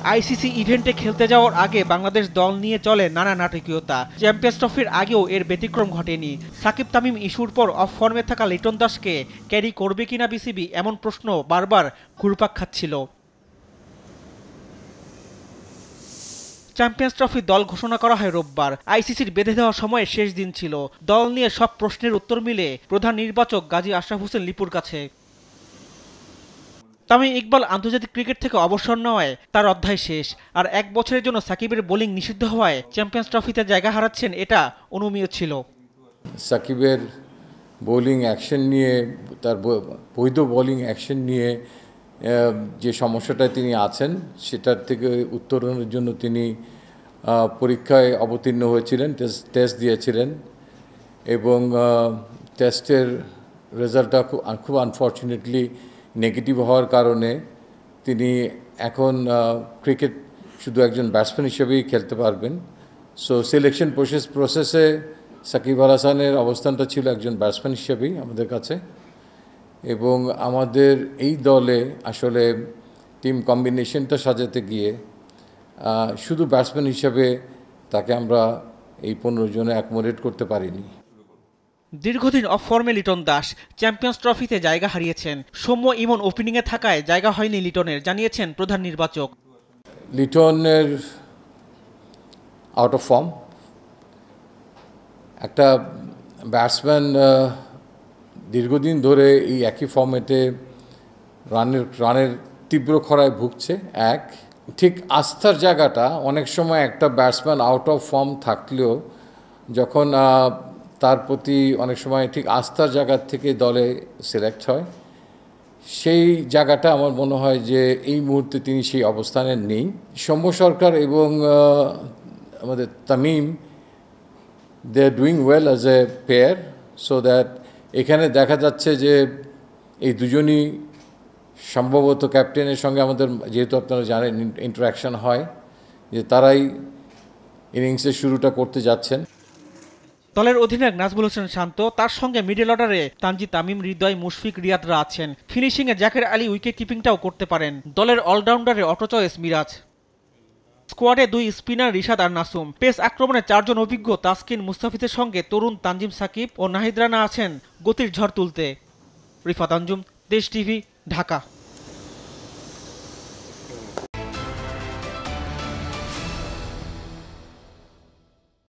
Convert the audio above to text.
ICC ইভেন্টে খেলতে যাওয়ার আগে বাংলাদেশ দল নিয়ে চলে নানা নাটকীয়তা। চ্যাম্পিয়ন্স ট্রফির আগেও এর ব্যতিক্রম ঘটেনি। সাকিব তামিম ইস্যুর পর অফ ফর্মে থাকা লিটন দাসকে ক্যারি করবে কিনা বিসিবি, এমন প্রশ্ন বারবার ঘুরপাক খাচ্ছিল। চ্যাম্পিয়ন্স ট্রফি দল ঘোষণা করা হয় রোববার। আইসিসির বেঁধে দেওয়া সময়ের শেষ দিন ছিল। দল নিয়ে সব প্রশ্নের উত্তর মিলে প্রধান নির্বাচক গাজী আশরাফ হোসেন লিপুর কাছে। তামিম ইকবাল আন্তর্জাতিক ক্রিকেট থেকে অবসর নেওয়ায় তার অধ্যায় শেষ। আর 1 বছরের জন্য সাকিবের বোলিং নিষিদ্ধ হওয়ায় চ্যাম্পিয়ন্স ট্রফিতে জায়গা হারাচ্ছেন, এটা অনুমেয় ছিল। সাকিবের বোলিং অ্যাকশন নিয়ে, তার বৈধ বোলিং অ্যাকশন নিয়ে যে সমস্যাটায় তিনি আছেন সেটার থেকে উত্তরণের জন্য তিনি পরীক্ষায় অবতীর্ণ হয়েছিলেন, টেস্ট দিয়েছিলেন এবং টেস্টের রেজাল্টটা খুব আনফর্চুনেটলি নেগেটিভ হওয়ার কারণে তিনি এখন ক্রিকেট শুধু একজন ব্যাটসম্যান হিসেবেই খেলতে পারবেন। সো সিলেকশন প্রসেসে সাকিব আল হাসানের অবস্থানটা ছিল একজন ব্যাটসম্যান হিসেবেই আমাদের কাছে, এবং আমাদের এই দলে আসলে টিম কম্বিনেশনটা সাজাতে গিয়ে শুধু ব্যাটসম্যান হিসেবে তাকে আমরা এই 15 জনে অ্যাকোমোডেট করতে পারিনি। দীর্ঘদিন অফ ফর্মে লিটন দাস চ্যাম্পিয়ন্স ট্রফিতে জায়গা হারিয়েছেন। সৌম্য ইমন ওপেনিংয়ে থাকায় জায়গা হয়নি লিটনের, জানিয়েছেন প্রধান নির্বাচক। লিটনের আউট অফ ফর্ম। একটা ব্যাটসম্যান দীর্ঘদিন ধরে এই একই ফর্মেটে রানের তীব্র খরায় ভুগছে। ঠিক আস্থার জায়গাটা অনেক সময় একটা ব্যাটসম্যান আউট অফ ফর্ম থাকলেও যখন তার প্রতি অনেক সময় ঠিক আস্থার জায়গা থেকে দলে সিলেক্ট হয়, সেই জায়গাটা আমার মনে হয় যে এই মুহূর্তে তিনি সেই অবস্থানে নেই। সৌম্য সরকার এবং আমাদের Tamim, they are doing well as a pair, so that এখানে দেখা যাচ্ছে যে এই দুজনই সম্ভবত ক্যাপ্টেনের সঙ্গে আমাদের, যেহেতু আপনারা জানেন ইন্টারাকশন হয়, যে তারাই ইনিংসের শুরুটা করতে যাচ্ছেন। দলের অধিনায়ক নাজমুল হোসেন শান্ত, তার সঙ্গে মিডল অর্ডারে তানজিদ তামিম, হৃদয়, মুশফিক, রিয়াদরা আছেন। ফিনিশিংয়ে জাকের আলী উইকেট কিপিংটাও করতে পারেন। দলের অলরাউন্ডারে অটো চয়েস মিরাজ। স্কোয়াডে 2 স্পিনার রিশাদ আর নাসুম। পেস আক্রমণে 4 জন অভিজ্ঞ তাসকিন, মুস্তাফিজের সঙ্গে তরুণ তানজিম সাকিব ও নাহিদ রানা আছেন গতির ঝড় তুলতে। রিফাত আঞ্জুম, দেশ টিভি, ঢাকা।